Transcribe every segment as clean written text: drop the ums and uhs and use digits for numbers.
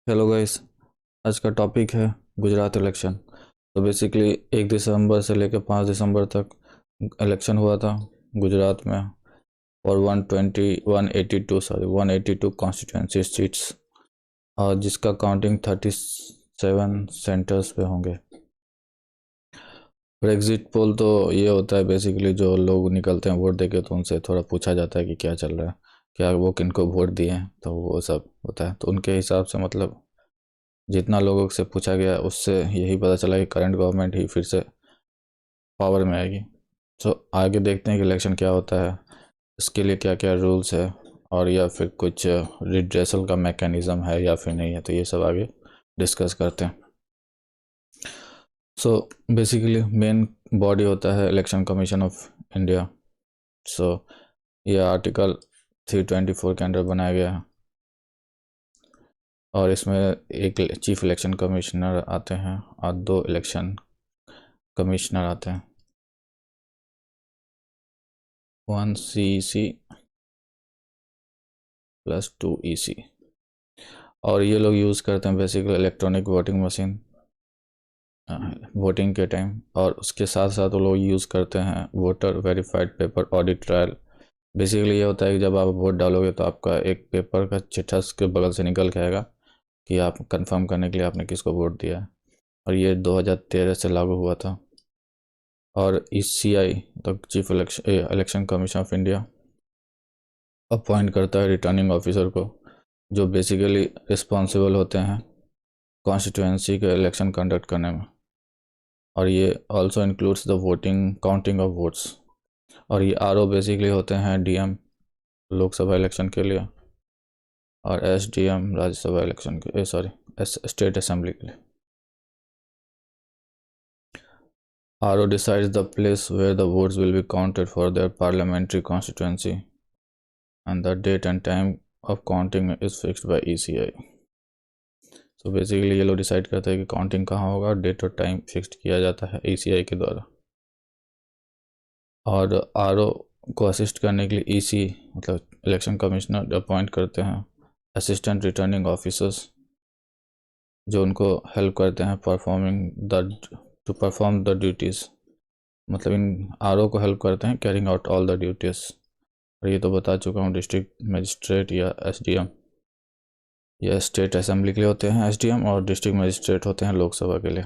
Hello guys. आज का topic है गुजरात इलेक्शन। तो बेसिकली 1 दिसंबर से लेकर 5 दिसंबर तक इलेक्शन हुआ था गुजरात में। और 182 कॉन्स्टिट्यूंसी सीट्स, और जिसका काउंटिंग 37 सेंटर्स पे होंगे। और एग्जिट पोल तो ये होता है, बेसिकली जो लोग निकलते हैं वोट देके, तो उनसे थोड़ा पूछा जाता है कि क्या चल रहा है, क्या वो किनको वोट दिए हैं, तो वो सब होता है। तो उनके हिसाब से मतलब जितना लोगों से पूछा गया उससे यही पता चला कि करंट गवर्नमेंट ही फिर से पावर में आएगी। तो आगे देखते हैं कि इलेक्शन क्या होता है, इसके लिए क्या क्या रूल्स है, और या फिर कुछ रिड्रेसल का मैकेनिज़्म है या फिर नहीं है। तो ये सब आगे डिस्कस करते हैं। सो बेसिकली मेन बॉडी होता है इलेक्शन कमीशन ऑफ इंडिया। सो ये आर्टिकल 324 के अंडर बनाया गया है, और इसमें एक चीफ इलेक्शन कमिश्नर आते हैं और 2 इलेक्शन कमिश्नर आते हैं, 1 CEC प्लस 2 EC। और ये लोग यूज़ करते हैं basically electronic voting machine voting के टाइम। और उसके साथ साथ वो लोग यूज़ करते हैं voter verified paper audit trial. Basically ये होता है कि जब आप वोट डालोगे तो आपका एक पेपर का चिट्ठा उसके बगल से निकल के आएगा कि आप कंफर्म करने के लिए आपने किसको वोट दिया है। और ये 2013 से लागू हुआ था। और ECI तो chief election commission of India appoint करता है रिटर्निंग ऑफिसर को, जो बेसिकली रिस्पॉन्सिबल होते हैं कॉन्स्टिट्यूंसी के इलेक्शन कंडक्ट करने में। और ये also includes the voting counting of votes. और ये RO बेसिकली होते हैं DM लोकसभा इलेक्शन के लिए, और SDM राज्यसभा इलेक्शन के स्टेट असेंबली के लिए। RO decides the place where the votes will be counted for their parliamentary constituency, and the date and time of counting is fixed by ECI। तो basically ये लोग decide करते हैं कि counting कहाँ होगा, और डेट और टाइम फिक्स्ड किया जाता है ECI के द्वारा। और RO को असिस्ट करने के लिए EC मतलब इलेक्शन कमिश्नर अपॉइंट करते हैं असिस्टेंट रिटर्निंग ऑफिसर्स, जो उनको हेल्प करते हैं टू परफॉर्म द ड्यूटीज़। मतलब इन RO को हेल्प करते हैं carrying out all the duties. और ये तो बता चुका हूँ, डिस्ट्रिक्ट मजिस्ट्रेट या SDM या स्टेट असेंबली के लिए होते हैं SDM, और डिस्ट्रिक्ट मजिस्ट्रेट होते हैं लोकसभा के लिए।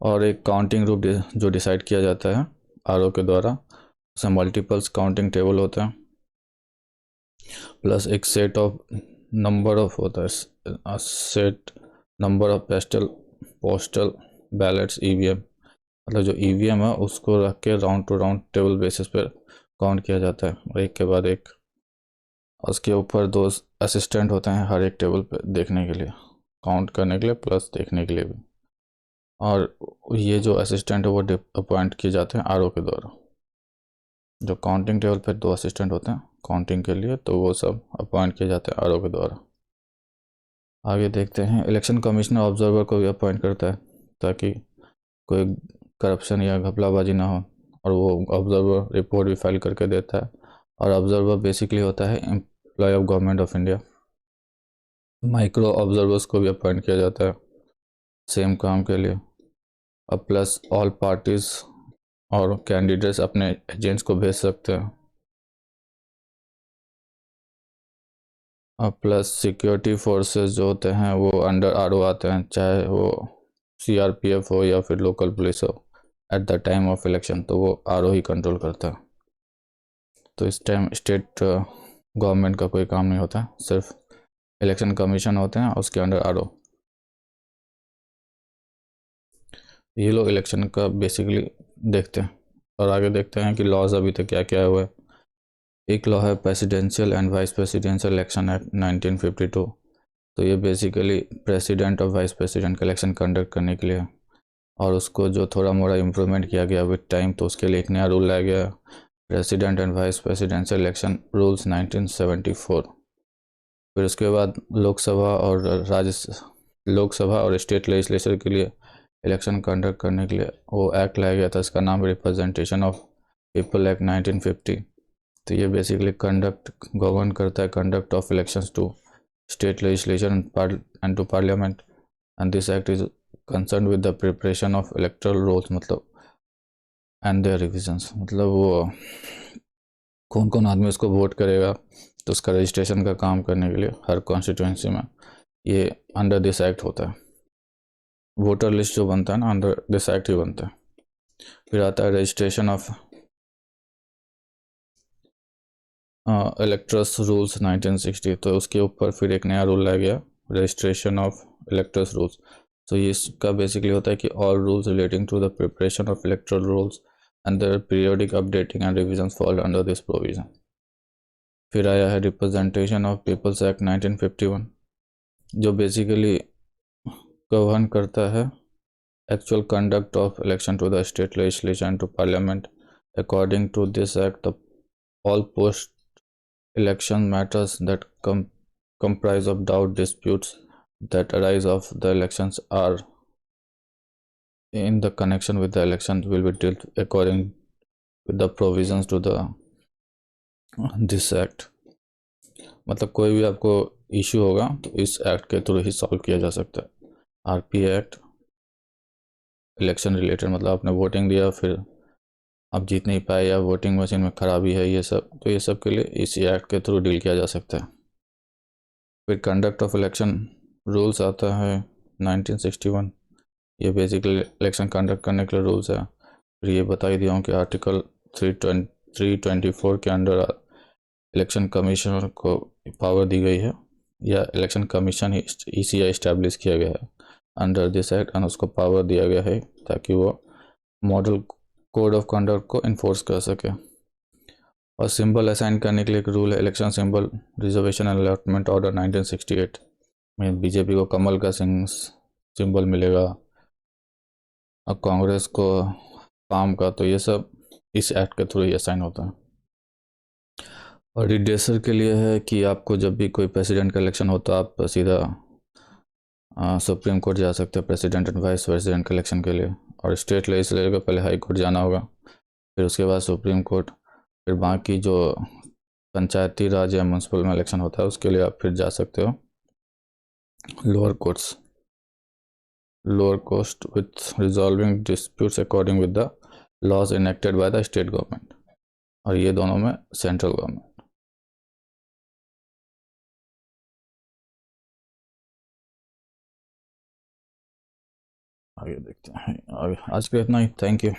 और एक काउंटिंग रूप जो डिसाइड किया जाता है RO के द्वारा, उसमें मल्टीपल्स काउंटिंग टेबल होता है, प्लस एक सेट ऑफ नंबर ऑफ होता है set number of postal ballets EVM। मतलब जो EVM है उसको रख के round two round table basis पर काउंट किया जाता है, और एक के बाद एक। उसके ऊपर 2 असिस्टेंट होते हैं हर एक टेबल पे देखने के लिए, काउंट करने के लिए प्लस देखने के लिए भी। और ये जो असिस्टेंट है वो अपॉइंट किए जाते हैं RO के द्वारा। जो काउंटिंग टेबल पे 2 असिस्टेंट होते हैं काउंटिंग के लिए, तो वो सब अपॉइंट किए जाते हैं RO के द्वारा। आगे देखते हैं, इलेक्शन कमिश्नर ऑब्जर्वर को भी अपॉइंट करता है ताकि कोई करप्शन या घपलाबाजी ना हो, और वो ऑब्जर्वर रिपोर्ट भी फाइल करके देता है। और ऑब्जर्वर बेसिकली होता है employ of government of India. Micro observers को भी अपॉइंट किया जाता है सेम काम के लिए। और प्लस ऑल पार्टीज और कैंडिडेट्स अपने एजेंट्स को भेज सकते हैं। और प्लस सिक्योरिटी फोर्सेस जो होते हैं वो अंडर RO आते हैं, चाहे वो CRPF हो या फिर लोकल पुलिस हो। At the time of election तो वो RO ही कंट्रोल करता है। तो इस टाइम स्टेट गवर्नमेंट का कोई काम नहीं होता, सिर्फ इलेक्शन कमीशन होते हैं उसके अंडर RO। ये लोग इलेक्शन का बेसिकली देखते हैं। और आगे देखते हैं कि लॉज अभी तक क्या क्या हुआ है। एक लॉ है presidential and vice presidential election act 1952। तो ये बेसिकली प्रेसिडेंट और वाइस प्रेसिडेंट का इलेक्शन कंडक्ट करने के लिए, और उसको जो थोड़ा मोड़ा इम्प्रूवमेंट किया गया विद टाइम, तो उसके लिए एक नया रूल लाया गया, president and vice presidential election rules 1974। फिर उसके बाद लोकसभा और स्टेट लेजिस्लेचर के लिए इलेक्शन कंडक्ट करने के लिए वो एक्ट लाया गया था, इसका नाम रिप्रेजेंटेशन ऑफ पीपल एक्ट 1950। तो ये बेसिकली गवर्न करता है conduct of elections to state legislation and to parliament, and this act is concerned with the preparation of electoral rolls मतलब and their revisions, मतलब वो कौन कौन आदमी उसको वोट करेगा तो उसका रजिस्ट्रेशन का काम करने के लिए हर कॉन्स्टिट्यूंसी में ये अंडर दिस एक्ट होता है। वोटर लिस्ट जो बनता है ना अंडर दिस एक्ट ही बनता है। फिर आता है रजिस्ट्रेशन ऑफ इलेक्टर्स रूल्स 1960, तो उसके ऊपर फिर एक नया रूल आ गया रजिस्ट्रेशन ऑफ इलेक्टर्स रूल्स। तो ये इसका बेसिकली होता है कि all rules relating to the preparation of electoral rules and their periodic updating and revision fall under this provision. फिर आया है रिप्रेजेंटेशन ऑफ पीपल्स एक्ट 1951, जो बेसिकली गवर्न करता है actual conduct of election to the state legislature and to parliament. According to this act, all post-election matters that comprise of doubt disputes that arise of the elections are in the connection with the elections will be dealt according with the provisions to the this act. मतलब कोई भी आपको issue होगा तो इस act के through ही solve किया जा सकता है। आरपी एक्ट इलेक्शन रिलेटेड, मतलब आपने वोटिंग दिया फिर आप जीत नहीं पाए या वोटिंग मशीन में खराबी है, ये सब तो ये सब के लिए इसी एक्ट के थ्रू डील किया जा सकता है। फिर कंडक्ट ऑफ इलेक्शन रूल्स आता है 1961, ये बेसिकली इलेक्शन कंडक्ट करने के लिए रूल्स है। फिर ये बता ही दिया हूँ कि आर्टिकल 324 के अंडर इलेक्शन कमीशनर को पावर दी गई है या इलेक्शन कमीशन ही ECI इस्टेब्लिश किया गया है अंडर दिस एक्ट, और उसको पावर दिया गया है ताकि वो मॉडल कोड ऑफ कंडक्ट को इन्फोर्स कर सके। और सिंबल असाइन करने के लिए एक रूल है election symbol reservation and allotment order 1968 में बीजेपी को कमल का सिंबल मिलेगा और कांग्रेस को पाम का, तो ये सब इस एक्ट के थ्रू ही असाइन होता है। और रिडेसर के लिए है कि आपको जब भी कोई प्रेसिडेंट का इलेक्शन होता है आप सीधा सुप्रीम कोर्ट जा सकते हैं प्रेसिडेंट एंड वाइस प्रेसिडेंट के इलेक्शन के लिए, और स्टेट लेजिस्लेचर को पहले हाई कोर्ट जाना होगा, फिर उसके बाद सुप्रीम कोर्ट, फिर बाकी जो पंचायती राज या म्यूनसिपल में इलेक्शन होता है उसके लिए आप फिर जा सकते हो lower courts, lower court with resolving disputes according with the laws enacted by the state government, और ये दोनों में सेंट्रल गवर्नमेंट। आगे देखते हैं, आगे आज के इतना ही, थैंक यू।